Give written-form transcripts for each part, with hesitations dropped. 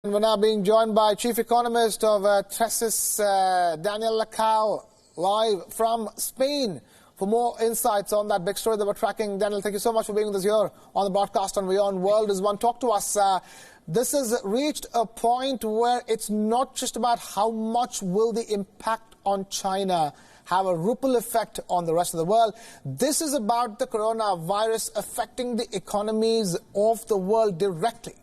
We're now being joined by Chief Economist of Tresis, Daniel Lacau, live from Spain for more insights on that big story that we're tracking. Daniel, thank you so much for being with us here on the broadcast on WION World as One. Talk to us. This has reached a point where it's not just about how much will the impact on China have a ripple effect on the rest of the world. This is about the coronavirus affecting the economies of the world directly.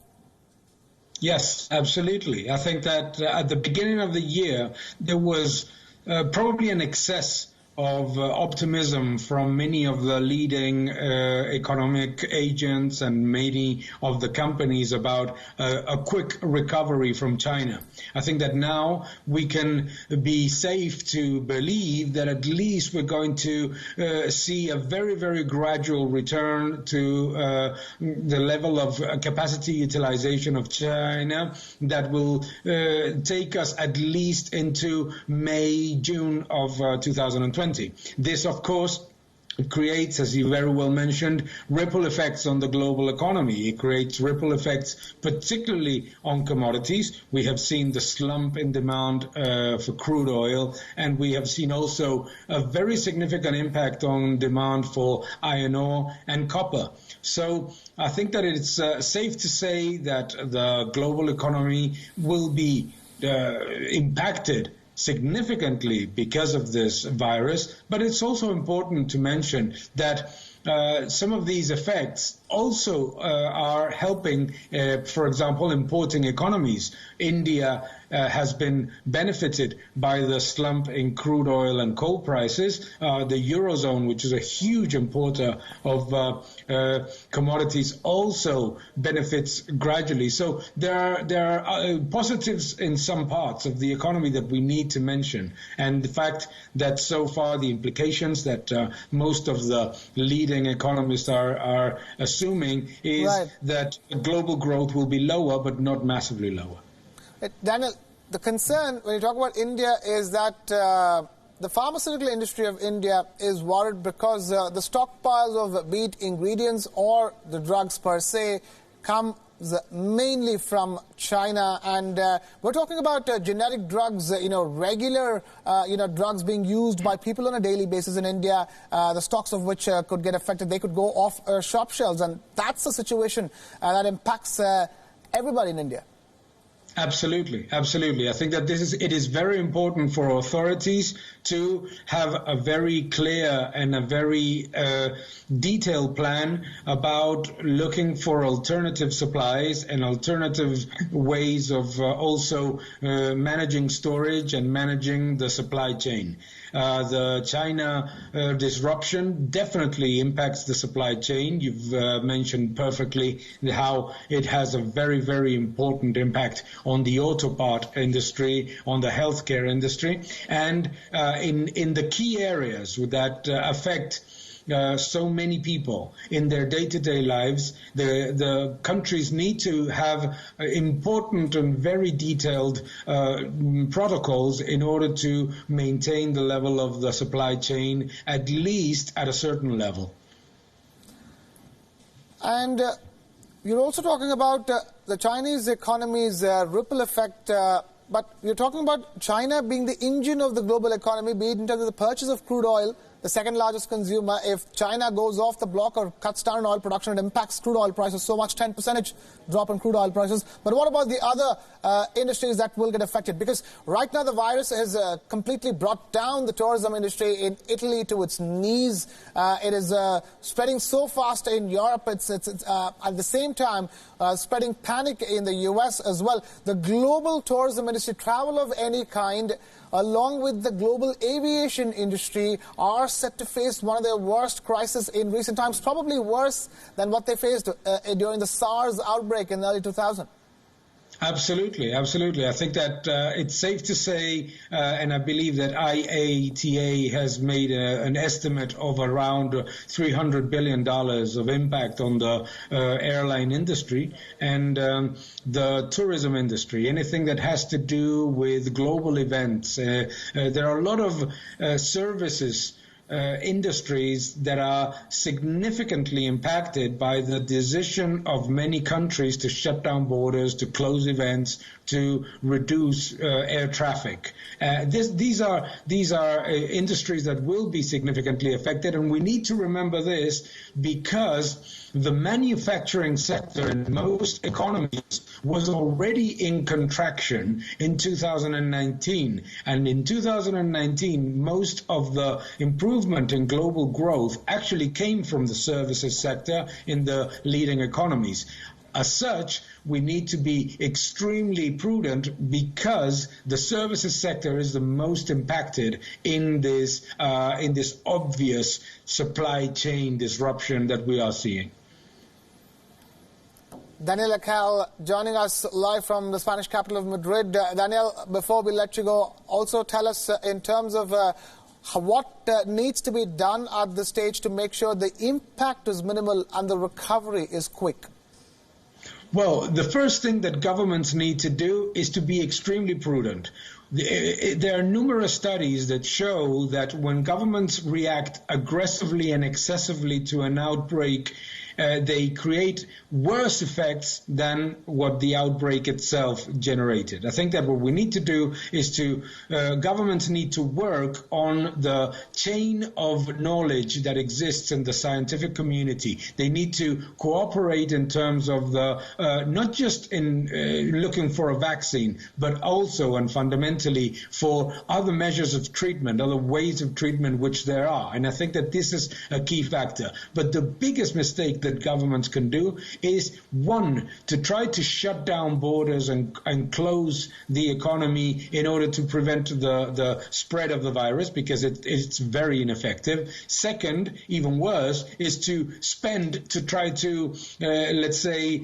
Yes, absolutely. I think that at the beginning of the year, there was probably an excess of optimism from many of the leading economic agents and many of the companies about a quick recovery from China. I think that now we can be safe to believe that at least we're going to see a very, very gradual return to the level of capacity utilization of China that will take us at least into May, June of 2020. This, of course, creates, as you very well mentioned, ripple effects on the global economy. It creates ripple effects, particularly on commodities. We have seen the slump in demand for crude oil, and we have seen also a very significant impact on demand for iron ore and copper. So I think that it's safe to say that the global economy will be impacted significantly because of this virus, but it's also important to mention that some of these effects also are helping, for example, importing economies. India has been benefited by the slump in crude oil and coal prices. The Eurozone, which is a huge importer of commodities, also benefits gradually. So there are positives in some parts of the economy that we need to mention. And the fact that so far the implications that most of the leading economists are assuming is that global growth will be lower, but not massively lower. Daniel, the concern when you talk about India is that the pharmaceutical industry of India is worried because the stockpiles of be it ingredients or the drugs per se come mainly from China, and we're talking about generic drugs, regular, drugs being used by people on a daily basis in India, the stocks of which could get affected. They could go off shop shelves, and that's a situation that impacts everybody in India. Absolutely, absolutely. I think that it is very important for authorities to have a very clear and a very detailed plan about looking for alternative supplies and alternative ways of also managing storage and managing the supply chain. The China disruption definitely impacts the supply chain. You've mentioned perfectly how it has a very, very important impact on the auto part industry, on the healthcare industry, and in the key areas that affect so many people in their day-to-day lives. The countries need to have important and very detailed protocols in order to maintain the level of the supply chain, at least at a certain level. And you're also talking about the Chinese economy's ripple effect, but you're talking about China being the engine of the global economy, be it in terms of the purchase of crude oil, the second largest consumer. If China goes off the block or cuts down on oil production, it impacts crude oil prices so much, 10% drop in crude oil prices. But what about the other industries that will get affected? Because right now the virus has completely brought down the tourism industry in Italy to its knees. It is spreading so fast in Europe. It's at the same time spreading panic in the US as well. The global tourism industry, travel of any kind, along with the global aviation industry, are set to face one of their worst crises in recent times, probably worse than what they faced during the SARS outbreak in the early 2000s. Absolutely, absolutely. I think that it's safe to say, and I believe that IATA has made an estimate of around $300 billion of impact on the airline industry and the tourism industry, anything that has to do with global events. There are a lot of services industries that are significantly impacted by the decision of many countries to shut down borders, to close events, to reduce air traffic. These are industries that will be significantly affected, and we need to remember this because the manufacturing sector in most economies was already in contraction in 2019. And in 2019, most of the improvement in global growth actually came from the services sector in the leading economies. As such, we need to be extremely prudent because the services sector is the most impacted in this obvious supply chain disruption that we are seeing. Daniel Acal joining us live from the Spanish capital of Madrid. Daniel, before we let you go, also tell us in terms of what needs to be done at this stage to make sure the impact is minimal and the recovery is quick. Well, the first thing that governments need to do is to be extremely prudent. There are numerous studies that show that when governments react aggressively and excessively to an outbreak, they create worse effects than what the outbreak itself generated. I think that what we need to do is governments need to work on the chain of knowledge that exists in the scientific community. They need to cooperate in terms of not just in looking for a vaccine, but also and fundamentally for other measures of treatment, other ways of treatment which there are. And I think that this is a key factor. But the biggest mistake that governments can do is, one, to try to shut down borders and close the economy in order to prevent the spread of the virus, because it's very ineffective. Second, even worse, is to spend to try to, let's say,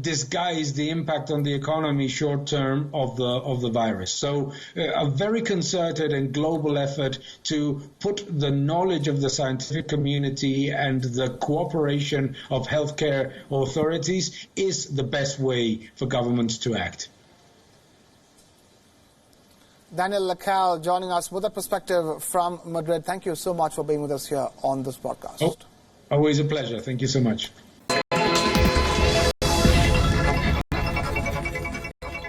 disguise the impact on the economy short term of the virus. So a very concerted and global effort to put the knowledge of the scientific community and the cooperation of healthcare authorities is the best way for governments to act. Daniel Acal joining us with a perspective from Madrid. Thank you so much for being with us here on this broadcast. Oh, always a pleasure. Thank you so much.